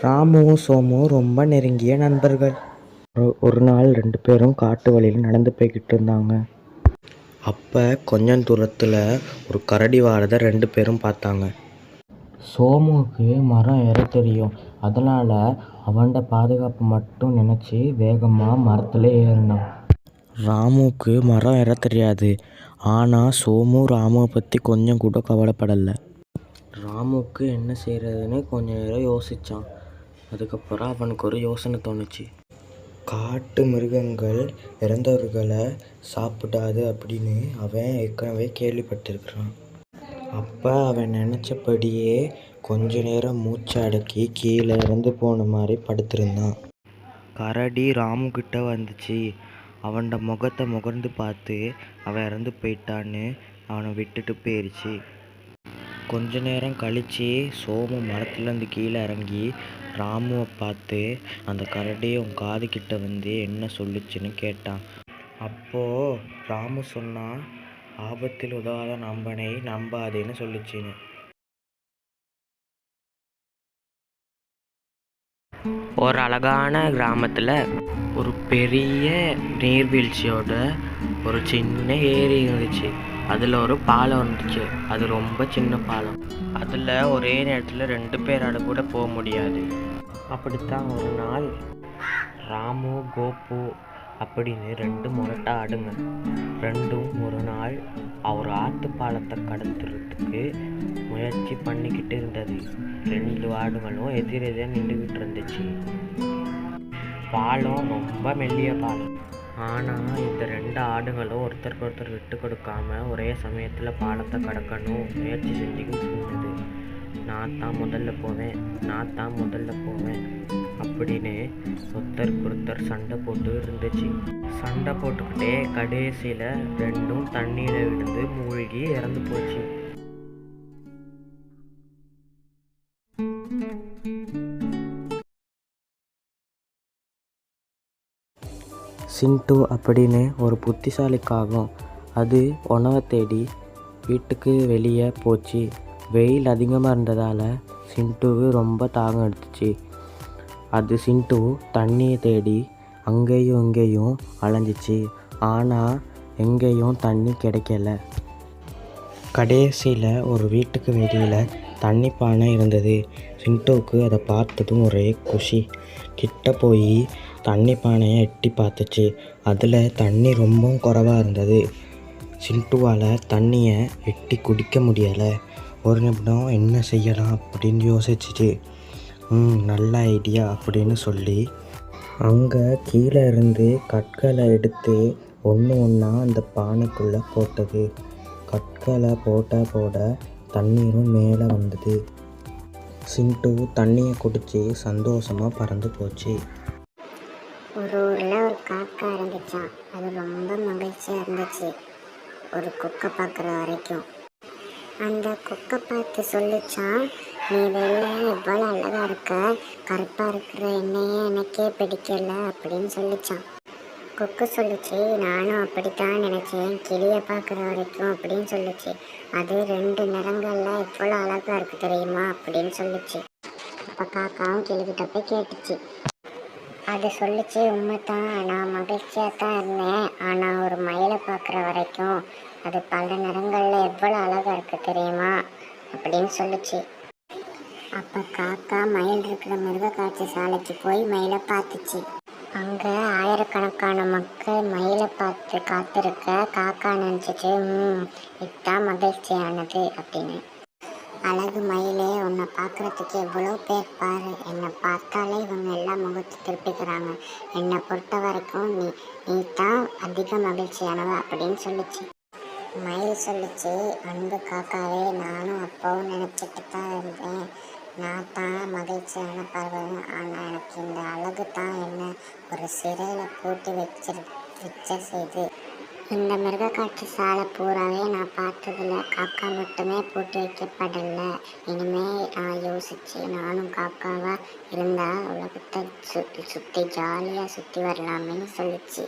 ராமுவும் சோமுவும் ரொம்ப நெருங்கிய நண்பர்கள். ஒரு நாள் 2 பேரும் காட்டு வழியில் நடந்து போய்கிட்டு இருந்தாங்க. அப்போ கொஞ்சம் தூரத்தில் ஒரு கரடி வாரதை 2 பேரும் பார்த்தாங்க. சோமுவுக்கு மரம் ஏற தெரியும். அதனால் அவனோட பாதுகாப்பு மட்டும் நினச்சி வேகமாக மரத்தில் ஏறினான். ராமுவுக்கு மரம் ஏற தெரியாது. ஆனால் சோமு ராமுவை பற்றி கொஞ்சம் கூட கவலைப்படலை. ராமுவுக்கு என்ன செய்கிறதுன்னு கொஞ்ச நேரம் யோசித்தான். அதுக்கப்புறம் அவனுக்கு ஒரு யோசனை தோணுச்சு. காட்டு மிருகங்கள் இறந்தவர்களை சாப்பிடாது அப்படின்னு அவன் ஏற்கனவே கேள்விப்பட்டிருக்கிறான். அப்போ அவன் நினச்சபடியே கொஞ்ச நேரம் மூச்சை அடக்கி கீழே இறந்து போன மாதிரி படுத்திருந்தான். கரடி ராமுக்கிட்ட வந்துச்சு. அவனோட முகத்தை முகர்ந்து பார்த்து அவன் இறந்து போயிட்டான்னு அவனை விட்டுட்டு போயிடுச்சு. கொஞ்ச நேரம் கழித்து சோமு மரத்துலேருந்து கீழே இறங்கி ராமுவை பார்த்து அந்த கரடியை உன் காதுகிட்ட வந்து என்ன சொல்லுச்சுன்னு கேட்டான். அப்போது ராமு சொன்னான், ஆபத்தில் உதவாத நம்பனை நம்பாதேன்னு சொல்லிச்சின்னு. ஒரு அழகான கிராமத்தில் ஒரு பெரிய நீர்வீழ்ச்சியோட ஒரு சின்ன ஏரி இருந்துச்சு. அதில் ஒரு பாலம் இருந்துச்சு. அது ரொம்ப சின்ன பாலம். அதில் ஒரே நேரத்தில் 2 பேரால் கூட போக முடியாது. அப்படித்தான் ஒரு நாள் ராமு கோபு அப்படின்னு 2 முரட்டை ஆடுங்க ரெண்டும் ஒரு நாள் அவர் ஆற்று பாலத்தை கடத்துறதுக்கு முயற்சி பண்ணிக்கிட்டு இருந்தது. 2 ஆடுகளும் எதிரெதிராக நின்றுக்கிட்டு இருந்துச்சு. பாலம் ரொம்ப மெல்லிய பாலம். ஆனால் இந்த 2 ஆடுகளும் ஒருத்தருக்கு ஒருத்தர் விட்டு கொடுக்காம ஒரே சமயத்தில் பாலத்தை கடக்கணும் முயற்சி செஞ்சுக்கிட்டு இருந்தது. நான் தான் முதல்ல போவேன் அப்படின்னு ஒருத்தருக்கு ஒருத்தர் சண்டை போட்டு இருந்துச்சு. சண்டை போட்டுக்கிட்டே கடைசியில் 2ம் தண்ணீரை விழுந்து மூழ்கி இறந்து போச்சு. சிண்டு அப்படின்னு ஒரு புத்திசாலி காகம். அது உணவை தேடி வீட்டுக்கு வெளியே போச்சு. வெயில் அதிகமாக இருந்ததால் சிண்டுவுக்கு ரொம்ப தாகம் எடுத்துச்சு. அது சிண்டு தண்ணியை தேடி அங்கேயும் இங்கேயும் அலைஞ்சிச்சு. ஆனால் எங்கேயும் தண்ணி கிடைக்கல. கடைசியில் ஒரு வீட்டுக்கு வெளியில் தண்ணி பானை இருந்தது. சிண்டுவுக்கு அதை பார்த்ததும் ஒரே குஷி. கிட்ட போய் தண்ணி பானையை எட்டி பார்த்துச்சு. அதில் தண்ணி ரொம்பவும் குறைவாக இருந்தது. சிண்டுவால் தண்ணியை எட்டி குடிக்க முடியலை. ஒரு நிமிடம் என்ன செய்யலாம் அப்படின்னு யோசிச்சிச்சு. நல்ல ஐடியா அப்படின்னு சொல்லி அங்கே கீழே இருந்து கற்களை எடுத்து ஒன்றா அந்த பானைக்குள்ளே போட்டது. கற்களை போட தண்ணீரும் மேலே வந்தது. சிண்டு தண்ணியை குடித்து சந்தோஷமாக பறந்து போச்சு. ஒரு ஊரில் ஒரு காக்கா இருந்துச்சான். அது ரொம்ப மகிழ்ச்சியாக இருந்துச்சு ஒரு கொக்கை பார்க்குற வரைக்கும். அந்த கொக்கை பார்த்து சொல்லிச்சான், நீ வெளில எவ்வளோ அழகாக இருக்க, கருப்பாக இருக்கிற என்னையே எனக்கே பிடிக்கல அப்படின்னு சொல்லிச்சான். கொக்கு சொல்லிச்சு, நானும் அப்படித்தான் நினச்சேன் கிளியை பார்க்குற வரைக்கும் அப்படின்னு சொல்லிச்சு. அது 2 நிறங்களில் எவ்வளோ அழகாக இருக்குது தெரியுமா அப்படின்னு சொல்லிச்சு. அப்போ காக்காவும் கிளிக்கிட்ட போய் கேட்டுச்சு. அது சொல்லிச்சு, உண்மைத்தான், நான் மகிழ்ச்சியாக தான் இருந்தேன். ஆனால் ஒரு மயிலை பார்க்குற வரைக்கும் அது பல நிறங்களில் எவ்வளோ அழகாக இருக்குது தெரியுமா அப்படின்னு சொல்லிச்சு. அப்போ காக்கா மயில் இருக்கிற மிருக காட்சி சாலைக்கு போய் மயிலை பார்த்துச்சு. அங்கே ஆயிரக்கணக்கான மக்கள் மயிலை பார்த்து காத்திருக்க காக்கா நினச்சிச்சு, இதுதான் மகிழ்ச்சியானது அப்படின்னு. அழகு மயிலே, உன்னை பார்க்குறதுக்கு எவ்வளோ பேர் பாரு, என்னை பார்த்தாலே இவங்க எல்லாம் முகத்தை திருப்பிக்கிறாங்க. என்னை பொறுத்த வரைக்கும் நீ தான் அதிக மகிழ்ச்சியானவ அப்படின்னு சொல்லிச்சு. மயில் சொல்லிச்சு, அன்பு காக்காவே, நானும் அப்போவும் நினச்சிட்டு தான் இருந்தேன், நான் தான் மகிழ்ச்சியான பறவை. ஆனால் எனக்கு இந்த அழகு தான் என்ன ஒரு சிறையில் பூட்டி வச்ச செய்து. இந்த மிருக காட்சி சாலை பூராவே நான் பார்த்ததில்ல, காக்கா மட்டுமே பூட்டி வைக்கப்படலை. இனிமேல் நான் யோசிச்சு நானும் காக்காவாக இருந்தால் உலகத்தை சுற்றி ஜாலியாக சுற்றி வரலாமேன்னு சொல்லிச்சு.